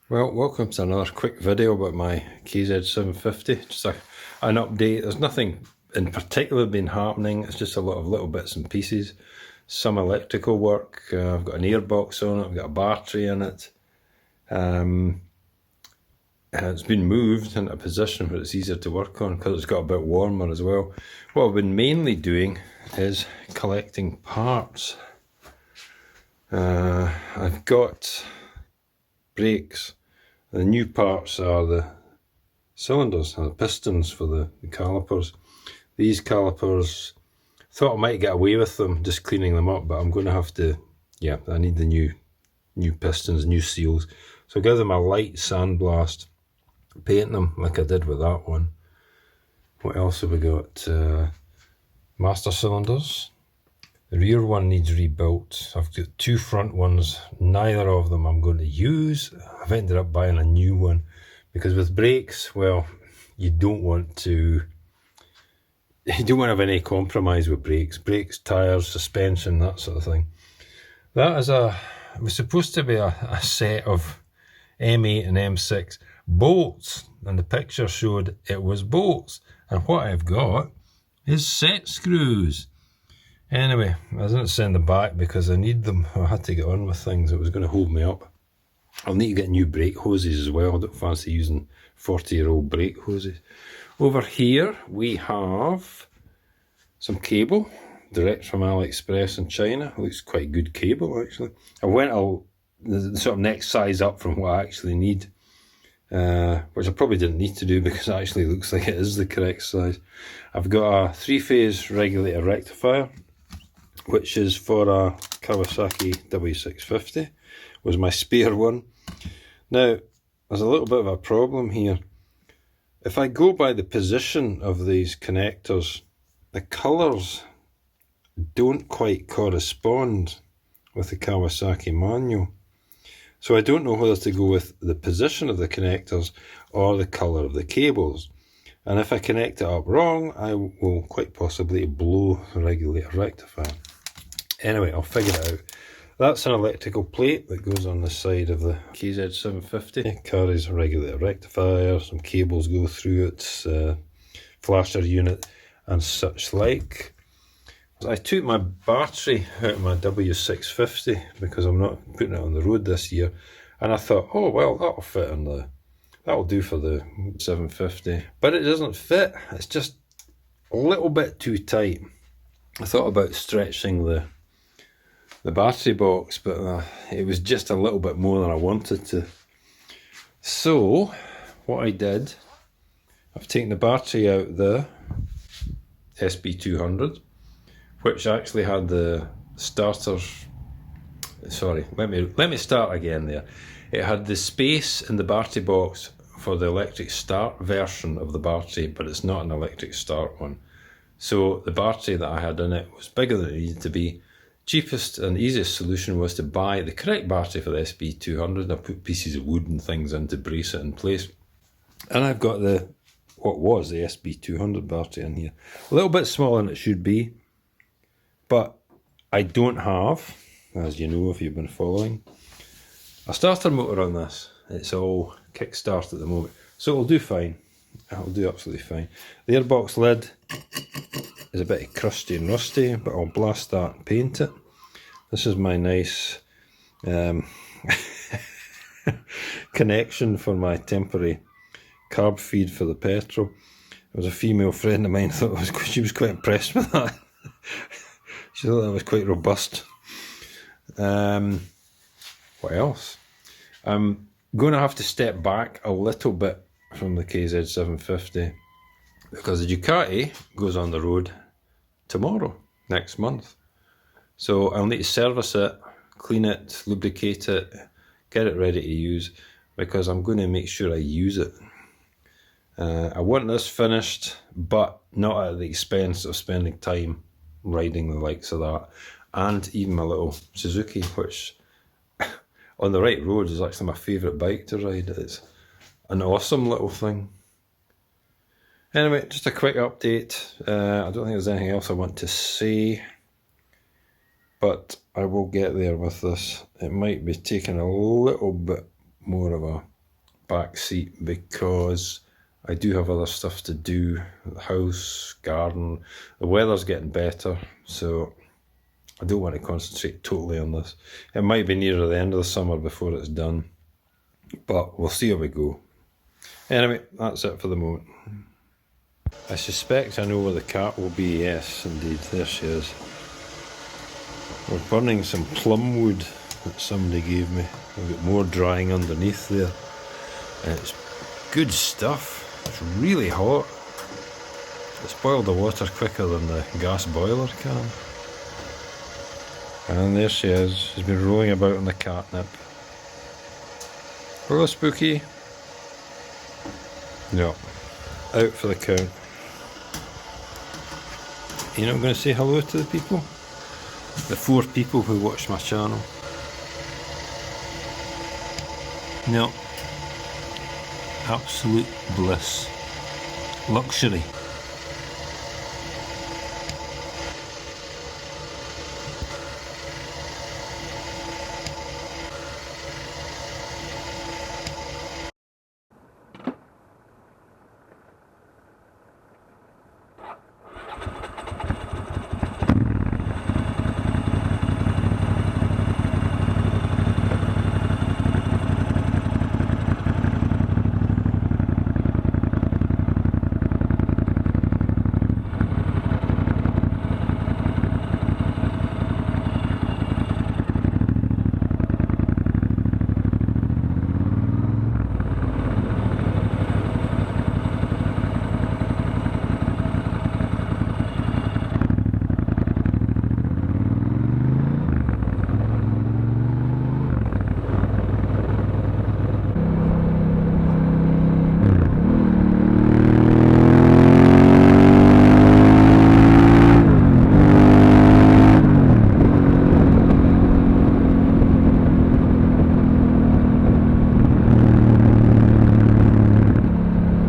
Well, welcome to another quick video about my KZ750. Just an update. There's nothing in particular been happening. It's just a lot of little bits and pieces. Some electrical work. I've got an airbox on it. I've got a battery in it. It's been moved into a position where it's easier to work on because it's got a bit warmer as well. What I've been mainly doing is collecting parts. I've got brakes. The new parts are the cylinders, the pistons for the calipers. These calipers, thought I might get away with them, just cleaning them up, but I'm going to have to, I need the new pistons, new seals. So give them a light sandblast, paint them like I did with that one. What else have we got? Master cylinders. The rear one needs rebuilt. I've got two front ones, neither of them I'm going to use. I've ended up buying a new one because with brakes, well, you don't want to have any compromise with brakes. Brakes, tyres, suspension, that sort of thing. That is it was supposed to be a set of M8 and M6 bolts, and the picture showed it was bolts. And what I've got is set screws. Anyway, I didn't send them back because I need them. I had to get on with things. It was going to hold me up. I'll need to get new brake hoses as well. I don't fancy using 40-year-old brake hoses. Over here we have some cable, direct from AliExpress in China. It looks quite good cable actually. I went the sort of next size up from what I actually need, which I probably didn't need to do because it actually looks like it is the correct size. I've got a 3-phase regulator rectifier, which is for a Kawasaki W650, was my spare one. Now, there's a little bit of a problem here. If I go by the position of these connectors, the colours don't quite correspond with the Kawasaki manual. So I don't know whether to go with the position of the connectors or the colour of the cables. And if I connect it up wrong, I will quite possibly blow the regulator rectifier. Anyway, I'll figure it out. That's an electrical plate that goes on the side of the KZ750. It carries a regulator rectifier, some cables go through its flasher unit and such like. I took my battery out of my W650 because I'm not putting it on the road this year, and I thought, oh well, that'll do for the 750, but it doesn't fit. It's just a little bit too tight. I thought about stretching the battery box, but it was just a little bit more than I wanted to. So what I did, I've taken the battery out the SB200, which actually had the starters. Sorry, let me start again there. It had the space in the battery box for the electric start version of the battery, but it's not an electric start one. So the battery that I had in it was bigger than it needed to be. Cheapest and easiest solution was to buy the correct battery for the SB200. I put pieces of wood and things in to brace it in place. And I've got what was the SB200 battery in here. A little bit smaller than it should be, but I don't have, as you know if you've been following, a starter motor on this. It's all kickstart at the moment. So it'll do fine. It'll do absolutely fine. The airbox lid is a bit crusty and rusty, but I'll blast that and paint it. This is my nice connection for my temporary carb feed for the petrol. There was a female friend of mine thought she was quite impressed with that. She thought that was quite robust. What else? I'm going to have to step back a little bit from the KZ750 because the Ducati goes on the road tomorrow, next month. So I'll need to service it, clean it, lubricate it, get it ready to use, because I'm going to make sure I use it. I want this finished, but not at the expense of spending time riding the likes of that. And even my little Suzuki, which on the right road is actually my favourite bike to ride. It's an awesome little thing. Anyway, just a quick update. I don't think there's anything else I want to say, but I will get there with this. It might be taking a little bit more of a back seat because I do have other stuff to do, the house, garden. The weather's getting better, so I don't want to concentrate totally on this. It might be nearer the end of the summer before it's done, but we'll see how we go. Anyway, that's it for the moment. I suspect I know where the cat will be. Yes, indeed, there she is. We're burning some plum wood that somebody gave me. I've got more drying underneath there. And it's good stuff. It's really hot. It's boiled the water quicker than the gas boiler can. And there she is. She's been rolling about in the catnip. Hello, Spooky. No. Out for the count. You're not going to say hello to the people? The 4 people who watch my channel? No. Absolute bliss. Luxury.